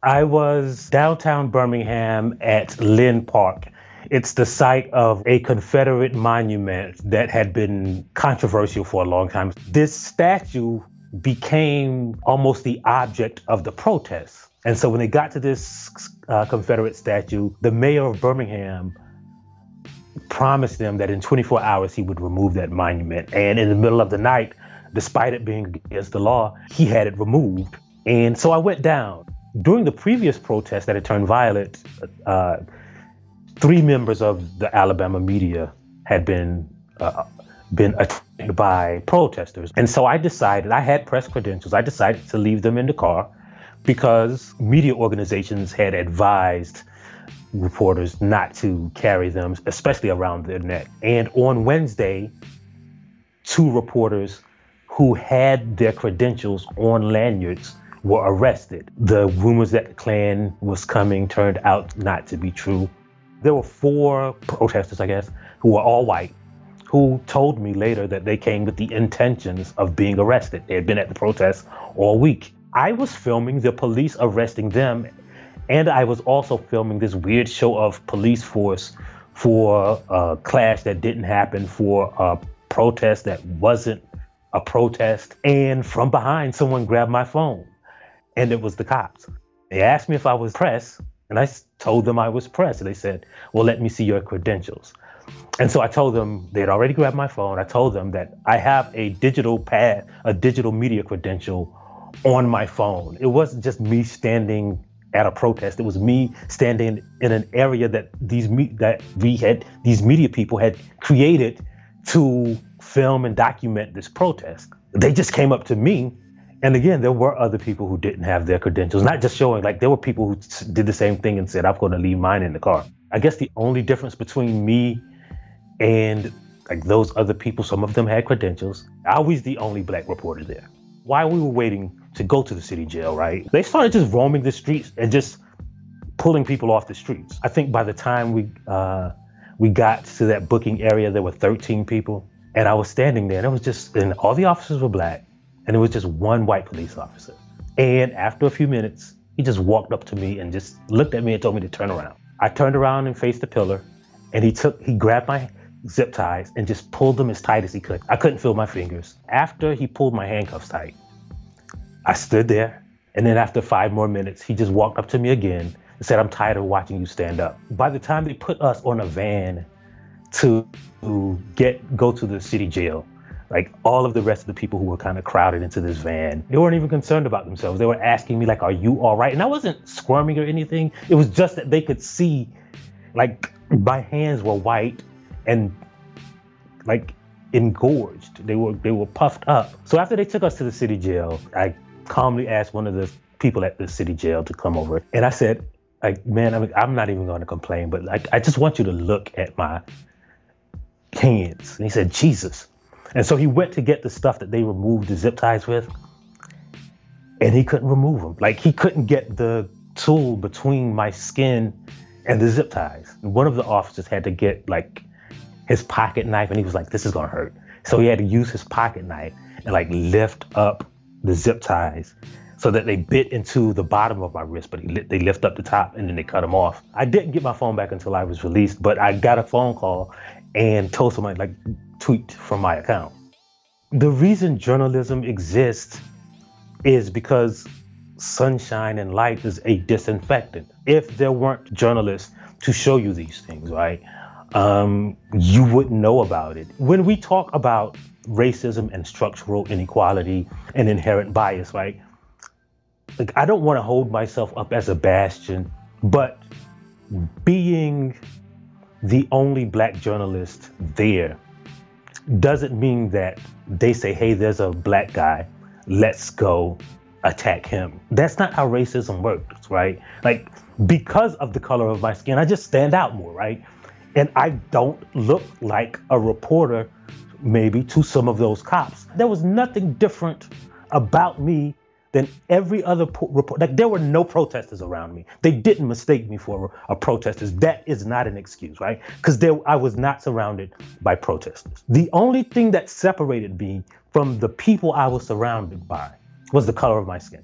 I was downtown Birmingham at Lynn Park. It's the site of a Confederate monument that had been controversial for a long time. This statue became almost the object of the protests. And so when they got to this Confederate statue, the mayor of Birmingham promised them that in 24 hours he would remove that monument. And in the middle of the night, despite it being against the law, he had it removed. And so I went down. During the previous protest that had turned violent, 3 members of the Alabama media had been attacked by protesters. And so I decided, I had press credentials, I decided to leave them in the car because media organizations had advised reporters not to carry them, especially around their neck. And on Wednesday, 2 reporters who had their credentials on lanyards were arrested. The rumors that the Klan was coming turned out not to be true. There were 4 protesters, I guess, who were all white, who told me later that they came with the intentions of being arrested. They had been at the protest all week. I was filming the police arresting them, and I was also filming this weird show of police force for a clash that didn't happen, for a protest that wasn't a protest. And from behind, someone grabbed my phone. And it was the cops. They asked me if I was press, and I told them I was press. And they said, well, let me see your credentials. And so I told them, they had already grabbed my phone. I told them that I have a digital media credential on my phone. It wasn't just me standing at a protest. It was me standing in an area that these media people had created to film and document this protest. They just came up to me. And again, there were other people who didn't have their credentials, not just showing, like there were people who did the same thing and said, I'm going to leave mine in the car. I guess the only difference between me and like those other people, some of them had credentials. I was the only Black reporter there. While we were waiting to go to the city jail, right, they started just roaming the streets and just pulling people off the streets. I think by the time we got to that booking area, there were 13 people. And I was standing there, and it was just, and all the officers were Black. And it was just one white police officer. And after a few minutes, he just walked up to me and just looked at me and told me to turn around. I turned around and faced the pillar, and he grabbed my zip ties and just pulled them as tight as he could. I couldn't feel my fingers. After he pulled my handcuffs tight, I stood there. And then after 5 more minutes, he just walked up to me again and said, I'm tired of watching you stand up. By the time they put us on a van to go to the city jail, like all of the rest of the people who were kind of crowded into this van, they weren't even concerned about themselves. They were asking me like, are you all right? And I wasn't squirming or anything. It was just that they could see like my hands were white and like engorged. They were puffed up. So after they took us to the city jail, I calmly asked one of the people at the city jail to come over. And I said, like, man, I'm not even going to complain, but like, I just want you to look at my hands. And he said, Jesus. And so he went to get the stuff that they removed the zip ties with, and he couldn't remove them. Like he couldn't get the tool between my skin and the zip ties. And one of the officers had to get like his pocket knife, and he was like, this is gonna hurt. So he had to use his pocket knife and like lift up the zip ties so that they bit into the bottom of my wrist, but they lift up the top and then they cut them off. I didn't get my phone back until I was released, but I got a phone call and told somebody like, tweet from my account. The reason journalism exists is because sunshine and light is a disinfectant. If there weren't journalists to show you these things, right, you wouldn't know about it. When we talk about racism and structural inequality and inherent bias, right, like I don't want to hold myself up as a bastion, but being the only Black journalist there doesn't mean that they say, hey, there's a Black guy, let's go attack him. That's not how racism works, right? Like, because of the color of my skin, I just stand out more, right? And I don't look like a reporter, maybe, to some of those cops. There was nothing different about me than every other report. Like, there were no protesters around me. They didn't mistake me for a protester. That is not an excuse, right? Because I was not surrounded by protesters. The only thing that separated me from the people I was surrounded by was the color of my skin.